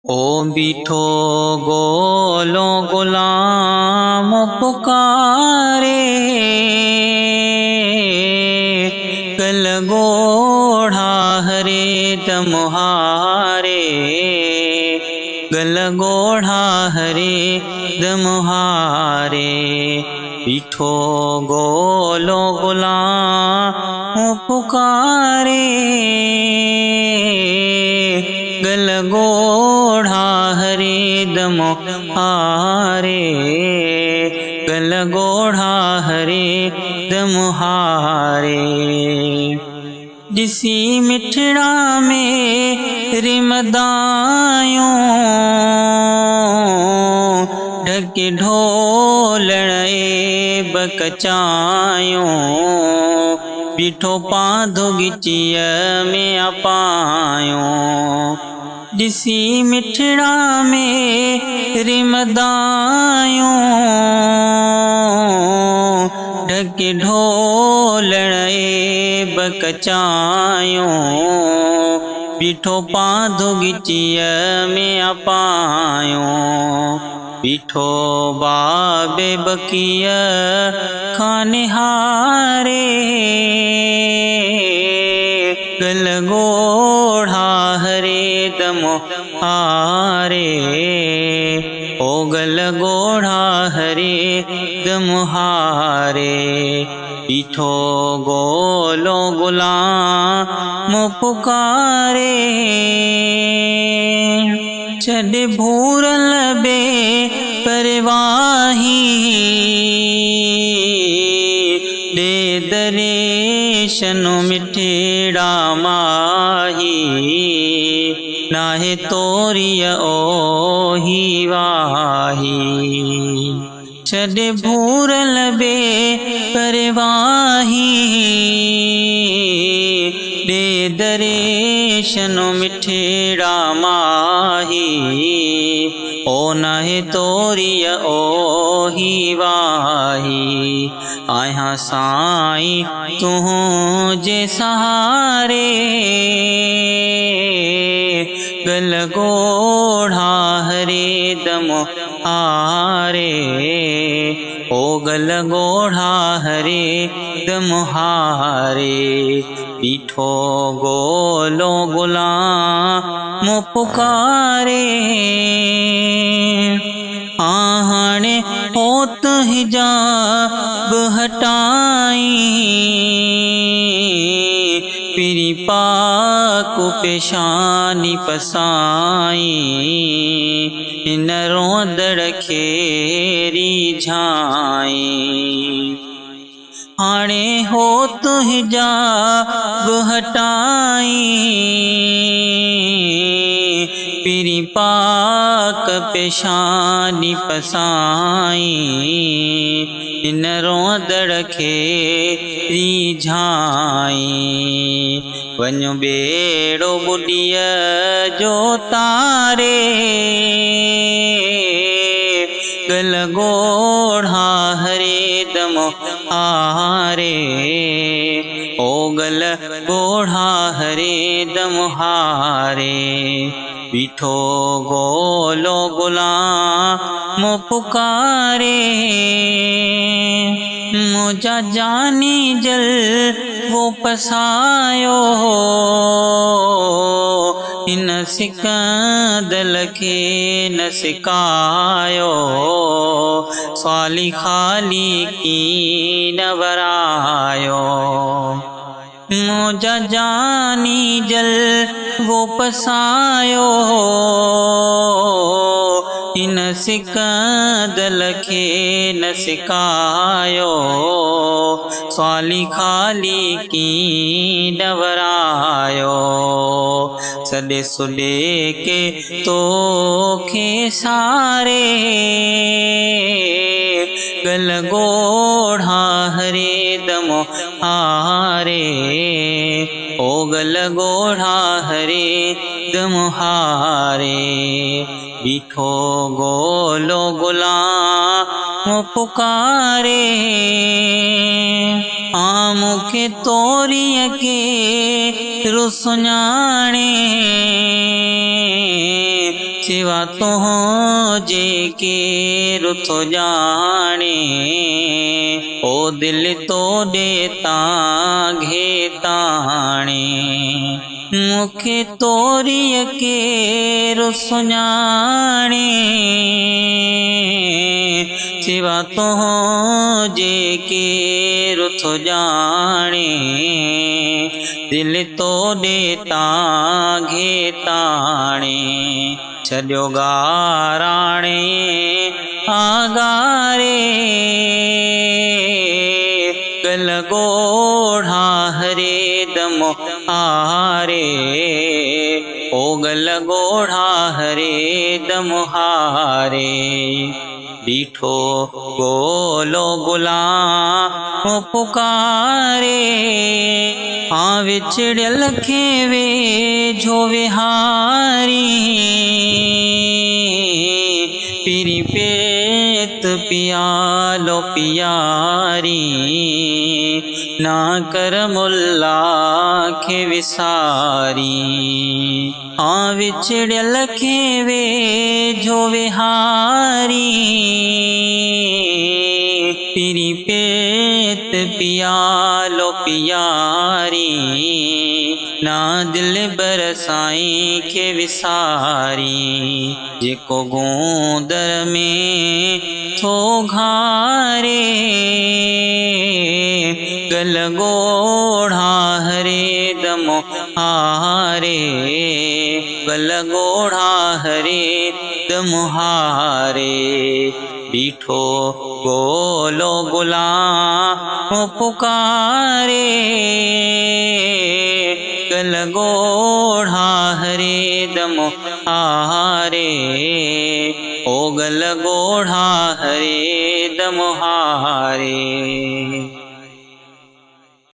ओ बीठो गोलो गुलाम पुकारे, गल गोढ़ा हरे दमुहारे, गल गोढ़ा हरे दमुहारे। बीठो गोलो गुलाम पुकारे, गल गोढ़ा हरे दमुहारे, गल गोढ़ा हरे दमुहारे। जिसी मिठड़ा में रिमदायों, ढक ढोलणे बकचायों, बीठो पाधो गिचिय में अपायों। जिसी मिठड़ा में रिमदायों, ढक ढोलणे बकचायों, बीठो पाधो गिचिय में अपायों। बीठो बाबे बकिय खानिहारे, गल गोढ़ा हरे दमुहारे, ओ गल गोढ़ा हरे दमुहारे। बीठो गोलो गुलाम पुकारे, छड़ भूरल बे परवाही, दे दरेशनु मिठड़ा माही, नाहे तोरिय ओही वाही। छड़ भूरल बे परवाही, दे दरेशनु मिठड़ा माही, ओ नाहे तोरिय ओही वाही। आया साईं तुझे सहारे, गल गोढ़ा हरे दमुहारे, ओ गल गोढ़ा हरे दमुहारे। बीठो गोलो गुलाम पुकारे, आहने होत हिजाब हटाई, पिरी पाक पेशानी पसाई, इन रोदड़ खेरी झाई। हाणे होत हिजाब हटाई, पिरी पाक पेशानी पसाई, इन रोदड़ खेरी झाई। वञो बेड़ो बुॾीअ जो तारे, गल गोढ़ा हरे दमुहारे, ओ गल गोढ़ा हरे दमुहारे। बीठो गोलो गुलाम पुकारे, मुझा जानी जल वो पसायो, इन सिकंदल के न सिकायो, स्वाली खाली की न वरायो। मुझा जानी जल वो पसायो, इन सिकंदल के न सिकायो, स्वाली खाली की न वरायो। सदे सुदे के तो खे सारे, गल गोढ़ा हरे दमुहारे, ओ गल गोढ़ा हरे दमुहारे। बीठो गोलो गुलाम पुकारे, आम के तोरिय के रुसुञाणे, सिवा तुहों जे के रुथो जाने ओ दिल तो देता घेताणे मुखे तोरिय के रुसुञाणे सिवा तुहों जे के रुथो जाने दिल तो देता घेताणे छॾियो गाराणे आगारे गल गोढ़ा हरे दम हारे ओ गल गोढ़ा हरे दम हारे डीठो गोलो गुलाम पुकारे हाँ विछड़ियल खे वे जो विहारी पीरी पेत पियालो पियारी ना कर मुल्ला खे विसारी हाँ विछड़ियल खे वे जो विहारी पीरी पेत पियालो पियारी ना दिल बरसाई खे विसारी जेको गोंदर में थो घारे गल गोढ़ा हरे दम हारे गल गोढ़ा हरे दम हारे डीठो गोलो गुलाम पुकारे गल गोढ़ा हरे दम हारे ओ गल गोढ़ा हरे दम हारे।